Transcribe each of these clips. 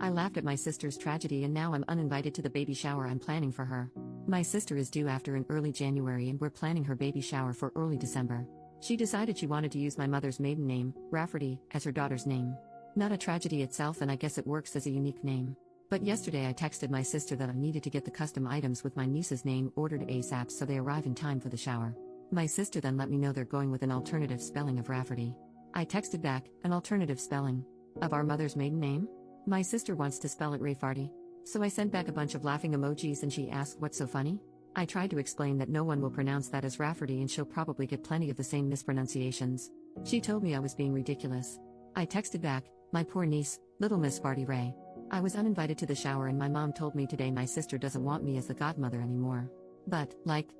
I laughed at my sister's tragedy and now I'm uninvited to the baby shower I'm planning for her. My sister is due after in early January and we're planning her baby shower for early December. She decided she wanted to use my mother's maiden name, Rafferty, as her daughter's name. Not a tragedy itself, and I guess it works as a unique name. But yesterday I texted my sister that I needed to get the custom items with my niece's name ordered ASAP so they arrive in time for the shower. My sister then let me know they're going with an alternative spelling of Rafferty. I texted back, an alternative spelling of our mother's maiden name? My sister wants to spell it Rayfarty. So I sent back a bunch of laughing emojis and she asked what's so funny? I tried to explain that no one will pronounce that as Rafferty and she'll probably get plenty of the same mispronunciations. She told me I was being ridiculous. I texted back, my poor niece, little Miss Farty Ray. I was uninvited to the shower and my mom told me today my sister doesn't want me as the godmother anymore. But,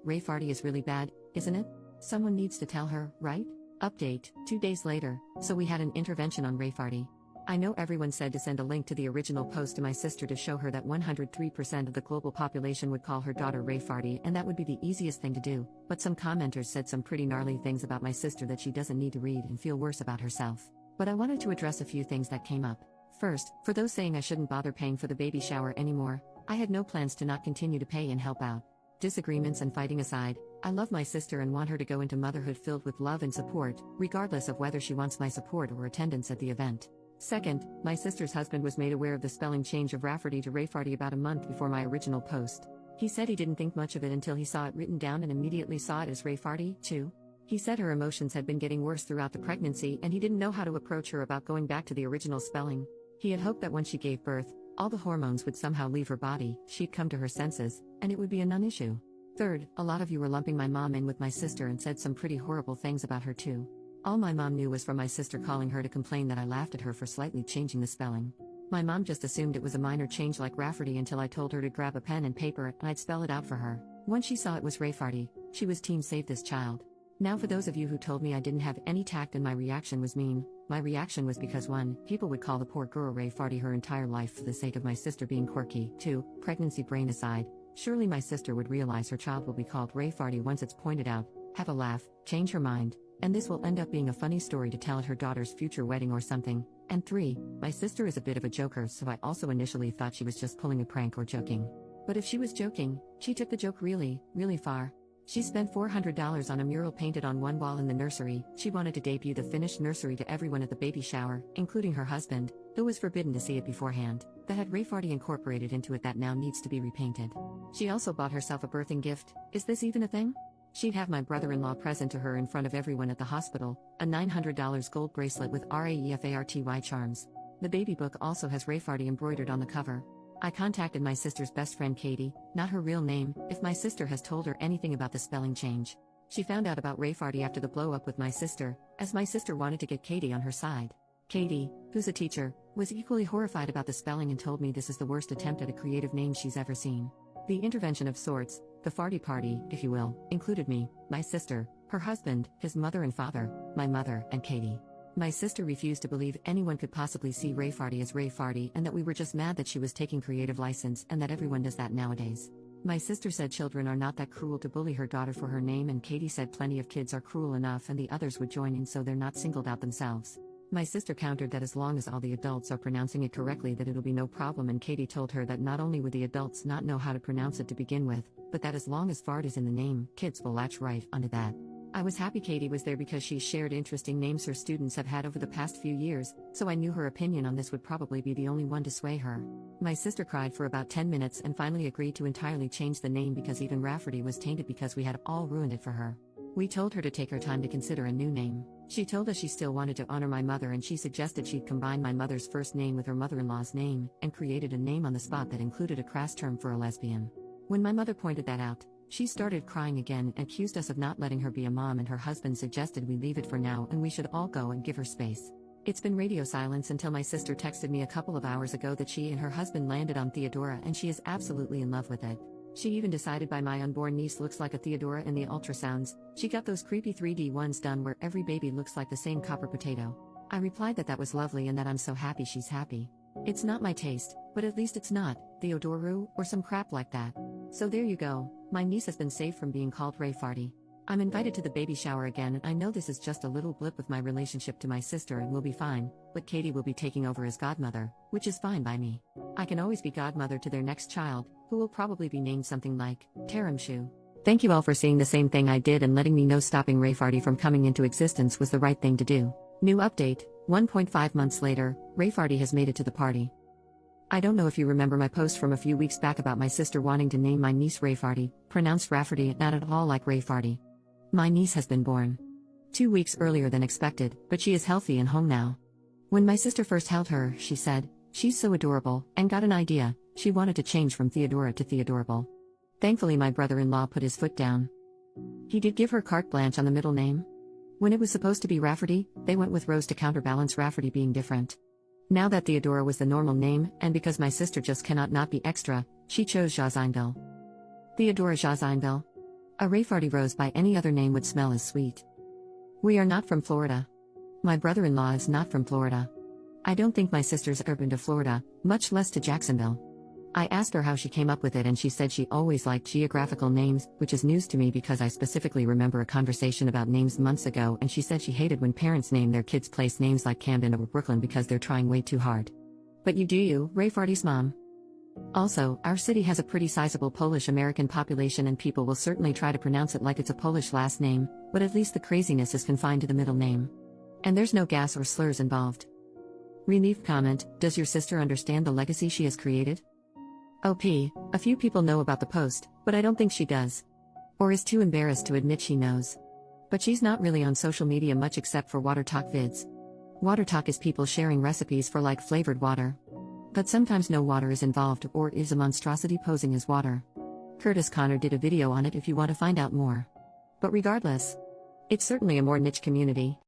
Ray Farty is really bad, isn't it? Someone needs to tell her, right? Update, 2 days later, so we had an intervention on Ray Farty. I know everyone said to send a link to the original post to my sister to show her that 103% of the global population would call her daughter Ray Farty and that would be the easiest thing to do, but some commenters said some pretty gnarly things about my sister that she doesn't need to read and feel worse about herself. But I wanted to address a few things that came up. First, for those saying I shouldn't bother paying for the baby shower anymore, I had no plans to not continue to pay and help out. Disagreements and fighting aside, I love my sister and want her to go into motherhood filled with love and support, regardless of whether she wants my support or attendance at the event. Second, my sister's husband was made aware of the spelling change of Rafferty to Rayfarty about a month before my original post. He said he didn't think much of it until he saw it written down and immediately saw it as Rayfarty, too. He said her emotions had been getting worse throughout the pregnancy and he didn't know how to approach her about going back to the original spelling. He had hoped that when she gave birth, all the hormones would somehow leave her body, she'd come to her senses, and it would be a non-issue. Third, a lot of you were lumping my mom in with my sister and said some pretty horrible things about her too. All my mom knew was from my sister calling her to complain that I laughed at her for slightly changing the spelling. My mom just assumed it was a minor change like Rafferty until I told her to grab a pen and paper and I'd spell it out for her. Once she saw it was Rayfarty, she was team save this child. Now for those of you who told me I didn't have any tact and my reaction was mean, my reaction was because 1, people would call the poor girl Rayfarty her entire life for the sake of my sister being quirky. 2, pregnancy brain aside, surely my sister would realize her child will be called Rayfarty once it's pointed out, have a laugh, change her mind, and this will end up being a funny story to tell at her daughter's future wedding or something. And 3, my sister is a bit of a joker, so I also initially thought she was just pulling a prank or joking. But if she was joking, she took the joke really, really far. She spent $400 on a mural painted on one wall in the nursery. She wanted to debut the finished nursery to everyone at the baby shower, including her husband, who was forbidden to see it beforehand, that had Rayfarty incorporated into it that now needs to be repainted. She also bought herself a birthing gift. Is this even a thing? She'd have my brother-in-law present to her in front of everyone at the hospital, a $900 gold bracelet with RAEFARTY charms. The baby book also has Rayfarty embroidered on the cover. I contacted my sister's best friend Katie, not her real name, if my sister has told her anything about the spelling change. She found out about Rayfarty after the blow-up with my sister, as my sister wanted to get Katie on her side. Katie, who's a teacher, was equally horrified about the spelling and told me this is the worst attempt at a creative name she's ever seen. The intervention of sorts, the farty party, if you will, included me, my sister, her husband, his mother and father, my mother, and Katie. My sister refused to believe anyone could possibly see Rayfarty as Rayfarty and that we were just mad that she was taking creative license and that everyone does that nowadays. My sister said children are not that cruel to bully her daughter for her name, and Katie said plenty of kids are cruel enough and the others would join in so they're not singled out themselves. My sister countered that as long as all the adults are pronouncing it correctly that it'll be no problem, and Katie told her that not only would the adults not know how to pronounce it to begin with, but that as long as fart is in the name, kids will latch right onto that. I was happy Katie was there because she shared interesting names her students have had over the past few years, so I knew her opinion on this would probably be the only one to sway her. My sister cried for about 10 minutes and finally agreed to entirely change the name because even Rafferty was tainted because we had all ruined it for her. We told her to take her time to consider a new name. She told us she still wanted to honor my mother and she suggested she'd combine my mother's first name with her mother-in-law's name, and created a name on the spot that included a crass term for a lesbian. When my mother pointed that out, she started crying again and accused us of not letting her be a mom, and her husband suggested we leave it for now and we should all go and give her space. It's been radio silence until my sister texted me a couple of hours ago that she and her husband landed on Theodora and she is absolutely in love with it. She even decided by my unborn niece looks like a Theodora in the ultrasounds. She got those creepy 3D ones done where every baby looks like the same copper potato. I replied that was lovely and that I'm so happy she's happy. It's not my taste, but at least it's not Theodoru or some crap like that. So there you go, my niece has been saved from being called Rayfarty. I'm invited to the baby shower again, and I know this is just a little blip with my relationship to my sister and will be fine, but Katie will be taking over as godmother, which is fine by me. I can always be godmother to their next child, who will probably be named something like Taramshu. Thank you all for seeing the same thing I did and letting me know stopping Rayfarty from coming into existence was the right thing to do. New update, 1.5 months later, Rayfarty has made it to the party. I don't know if you remember my post from a few weeks back about my sister wanting to name my niece Rayfarty, pronounced Rafferty, not at all like Rayfarty. My niece has been born 2 weeks earlier than expected, but she is healthy and home now. When my sister first held her, she said, "She's so adorable," and got an idea. She wanted to change from Theodora to Theodorable. Thankfully, my brother-in-law put his foot down. He did give her carte blanche on the middle name. When it was supposed to be Rafferty, they went with Rose to counterbalance Rafferty being different. Now that Theodora was the normal name, and because my sister just cannot not be extra, she chose Jazinville. Theodora Jazinville. A Rayfarty rose by any other name would smell as sweet. We are not from Florida. My brother-in-law is not from Florida. I don't think my sister's ever been to Florida, much less to Jacksonville. I asked her how she came up with it, and she said she always liked geographical names, which is news to me because I specifically remember a conversation about names months ago, and she said she hated when parents name their kids place names like Camden or Brooklyn because they're trying way too hard. But you do you, Rayfarty's mom. Also, our city has a pretty sizable Polish-American population, and people will certainly try to pronounce it like it's a Polish last name, but at least the craziness is confined to the middle name. And there's no gas or slurs involved. Relief comment, does your sister understand the legacy she has created? OP, a few people know about the post, but I don't think she does. Or is too embarrassed to admit she knows. But she's not really on social media much except for water talk vids. Water talk is people sharing recipes for like flavored water. But sometimes no water is involved or is a monstrosity posing as water. Curtis Connor did a video on it if you want to find out more. But regardless, it's certainly a more niche community.